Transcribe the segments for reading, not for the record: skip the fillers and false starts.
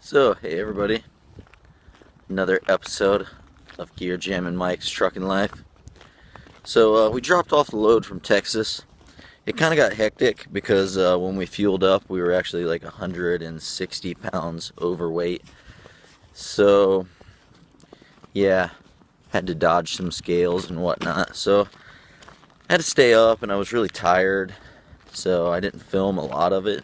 So, hey everybody, another episode of Gear Jam and Mike's Trucking Life. So, we dropped off the load from Texas. It kind of got hectic because when we fueled up, we were actually like 160 pounds overweight. So, yeah, had to dodge some scales and whatnot. So, I had to stay up and I was really tired, so I didn't film a lot of it.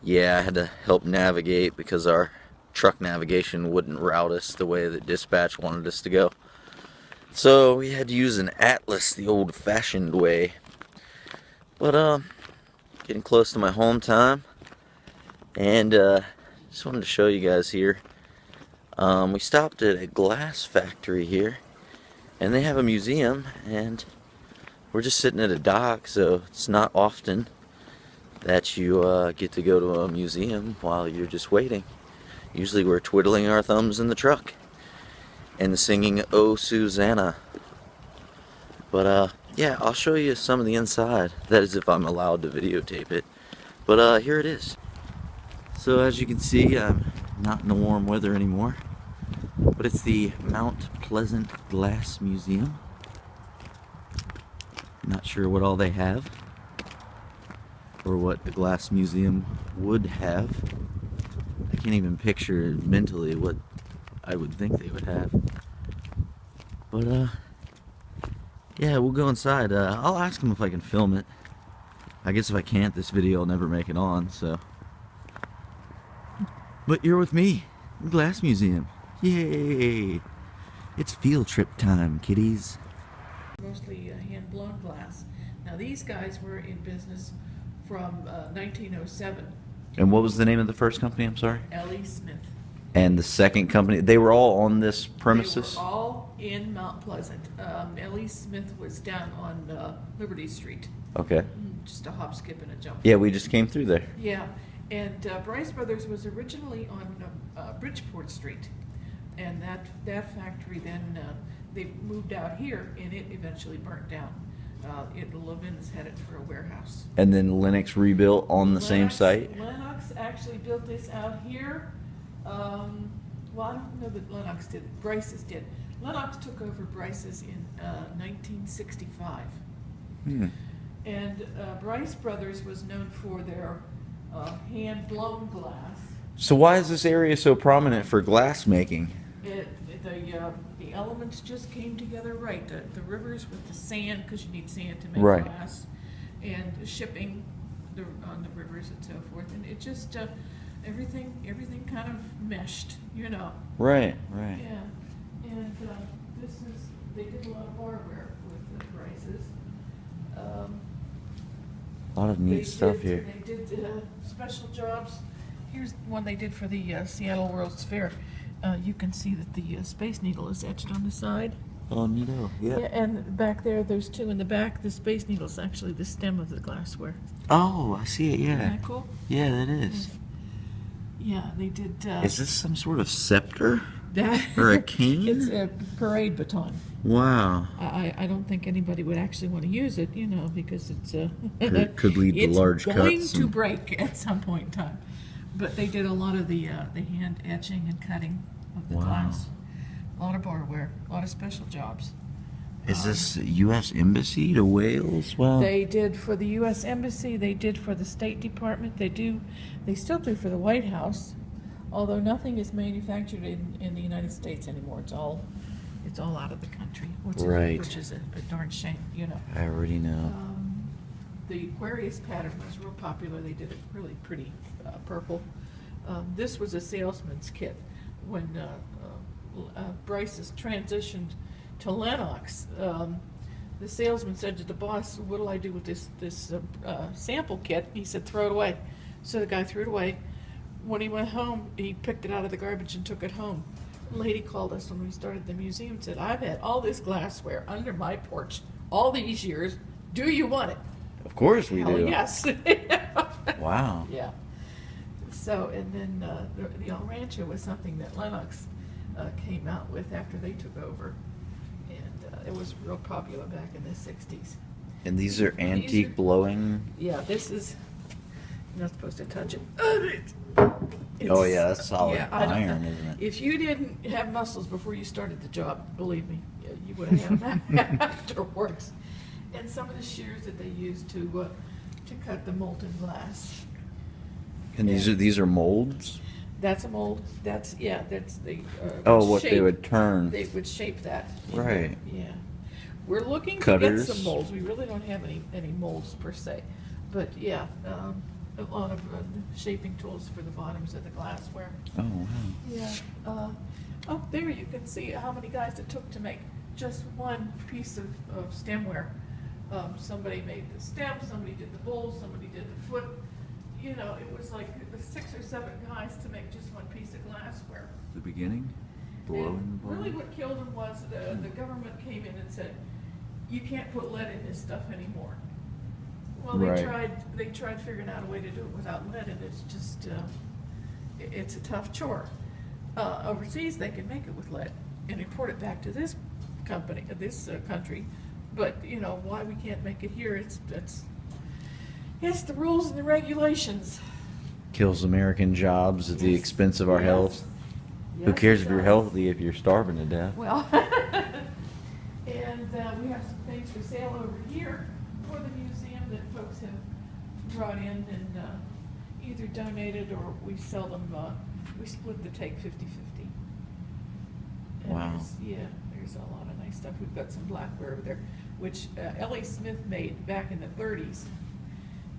Yeah, I had to help navigate because our truck navigation wouldn't route us the way that dispatch wanted us to go. So we had to use an atlas the old-fashioned way. But getting close to my home time, and just wanted to show you guys here. We stopped at a glass factory here, and they have a museum, and we're just sitting at a dock, so it's not often that you get to go to a museum while you're just waiting. Usually we're twiddling our thumbs in the truck and singing "Oh Susanna." But yeah, I'll show you some of the inside. That is if I'm allowed to videotape it. But here it is. So as you can see, I'm not in the warm weather anymore, but it's the Mount Pleasant Glass Museum. Not sure what all they have, or what the glass museum would have. I can't even picture mentally what I would think they would have. But yeah, we'll go inside. I'll ask them if I can film it. I guess if I can't, this video will never make it on, so. But you're with me, the glass museum. Yay! It's field trip time, kiddies. Mostly hand-blown glass. Now these guys were in business from 1907. And what was the name of the first company, I'm sorry? L.E. Smith. And the second company, they were all on this premises? They were all in Mount Pleasant. L.E. Smith was down on Liberty Street. Okay. Just a hop, skip, and a jump. Yeah, we just came through there. Yeah, and Bryce Brothers was originally on Bridgeport Street. And that factory then, they moved out here, and it eventually burnt down. Levin's had it for a warehouse. And then Lennox rebuilt on the same site? Lennox actually built this out here. Well, I don't know that Lennox did. Bryce's did. Lennox took over Bryce's in 1965. And Bryce Brothers was known for their hand-blown glass. So why is this area so prominent for glass making? The elements just came together right. The rivers with the sand, because you need sand to make Right. glass, and the shipping on the rivers and so forth, and it just everything kind of meshed, you know. Right. Yeah, and they did a lot of barware with the Bryces. A lot of neat stuff here. They did special jobs. Here's one they did for the Seattle World's Fair. You can see that the Space Needle is etched on the side. Oh, neato. Yeah. Yeah, and back there, those two in the back, the Space Needle is actually the stem of the glassware. Oh, I see it, Isn't yeah. that cool? Yeah, that is. Yeah, they did. Is this some sort of scepter? That Or a cane? It's a parade baton. Wow. I don't think anybody would actually want to use it, you know, because it's Could lead to large cuts. It's going to break at some point in time. But they did a lot of the hand etching and cutting of the glass. A lot of barware, a lot of special jobs. Is this U.S. Embassy to Wales? Wow. They did for the U.S. Embassy. They did for the State Department. They still do for the White House. Although nothing is manufactured in the United States anymore. It's all out of the country. Right. Which is a darn shame, you know. I already know. The Aquarius pattern was real popular. They did it really pretty purple. This was a salesman's kit. When Bryce has transitioned to Lennox, the salesman said to the boss, "What'll I do with this sample kit?" He said, "Throw it away." So the guy threw it away. When he went home, he picked it out of the garbage and took it home. A lady called us when we started the museum and said, "I've had all this glassware under my porch all these years. Do you want it?" Of course we Hell do. yes. Wow. Yeah. So, and then the El Rancho was something that Lennox came out with after they took over. And it was real popular back in the 60s. And these are antique blowing? Yeah, this is You're not supposed to touch it. Oh yeah, that's solid Yeah, I don't iron, know. isn't it? If you didn't have muscles before you started the job, believe me, you would have had them afterwards. And some of the shears that they use to cut the molten glass. And these are molds. That's a mold. That's the. Oh, what they shape. would turn. They would shape that. Right. Yeah. We're looking Cutters. to get some molds. We really don't have any molds per se, but yeah, a lot of shaping tools for the bottoms of the glassware. Oh wow. Yeah. Up there you can see how many guys it took to make just one piece of stemware. Somebody made the stem, somebody did the bowl, somebody did the foot. You know, it was like 6 or 7 guys to make just one piece of glassware. The beginning. And really what killed them was the government came in and said, you can't put lead in this stuff anymore. Well, Right. they tried figuring out a way to do it without lead, and it's just, it's a tough chore. Overseas, they can make it with lead and import it back to this country, but you know, why we can't make it here, it's the rules and the regulations. Kills American jobs at the Yes. expense of our Yes. health. Who Yes, cares it if you're does. healthy if you're starving to death? Well, and we have some things for sale over here for the museum that folks have brought in and either donated or we sell them, we split the take 50-50. And Wow. there's a lot of nice stuff. We've got some blackware over there, which L.A. Smith made back in the 30s.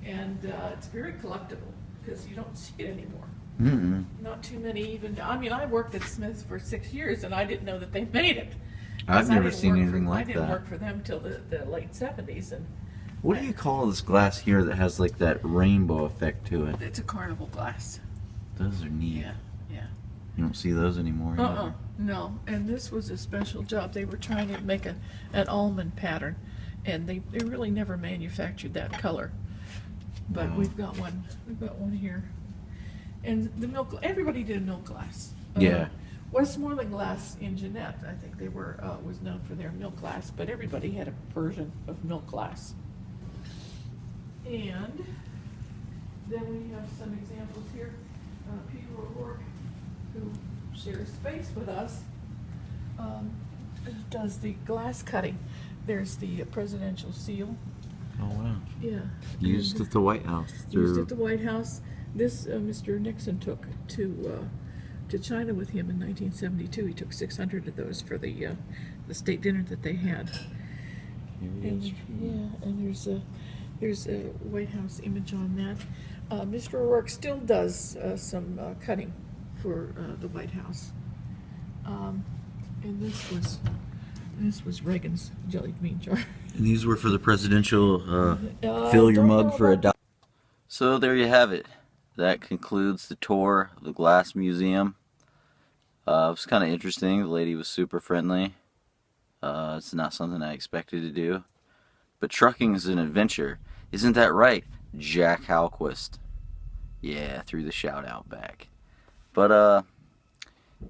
And it's very collectible because you don't see it anymore. Mm-mm. Not too many even, I mean, I worked at Smith's for 6 years and I didn't know that they made it. I've 'Cause I never didn't seen work anything for, like I didn't that. work for them till the late 70s, and What do you call this glass here that has like that rainbow effect to it? it's a carnival glass. Those are neat. Yeah. You don't see those anymore. No, and this was a special job. They were trying to make an almond pattern, and they really never manufactured that color. But Wow. we've got one here. And the milk, everybody did a milk glass. Yeah. Westmoreland Glass in Jeanette, I think they were, was known for their milk glass, but everybody had a version of milk glass. And then we have some examples here. Peter O'Rourke, who shares space with us, does the glass cutting. There's the presidential seal. Oh wow. Yeah. Used And at the White House. used at the White House. This Mr. Nixon took to China with him in 1972. He took 600 of those for the state dinner that they had. And, and there's a White House image on that. Mr. O'Rourke still does some cutting for the White House. And this was Reagan's jelly bean jar. And these were for the presidential fill your don't mug know for about $1. So there you have it. That concludes the tour of the Glass Museum. It was kind of interesting. The lady was super friendly. It's not something I expected to do. But trucking is an adventure. Isn't that right, Jack Halquist? Yeah, threw the shout out back. But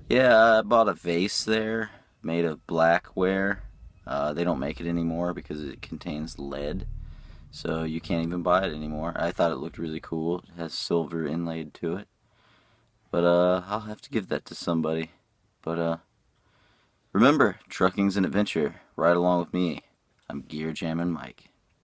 yeah, I bought a vase there made of blackware. They don't make it anymore because it contains lead. So you can't even buy it anymore. I thought it looked really cool. It has silver inlaid to it. But I'll have to give that to somebody. But remember, trucking's an adventure. Ride along with me. I'm Gear Jammin' Mike.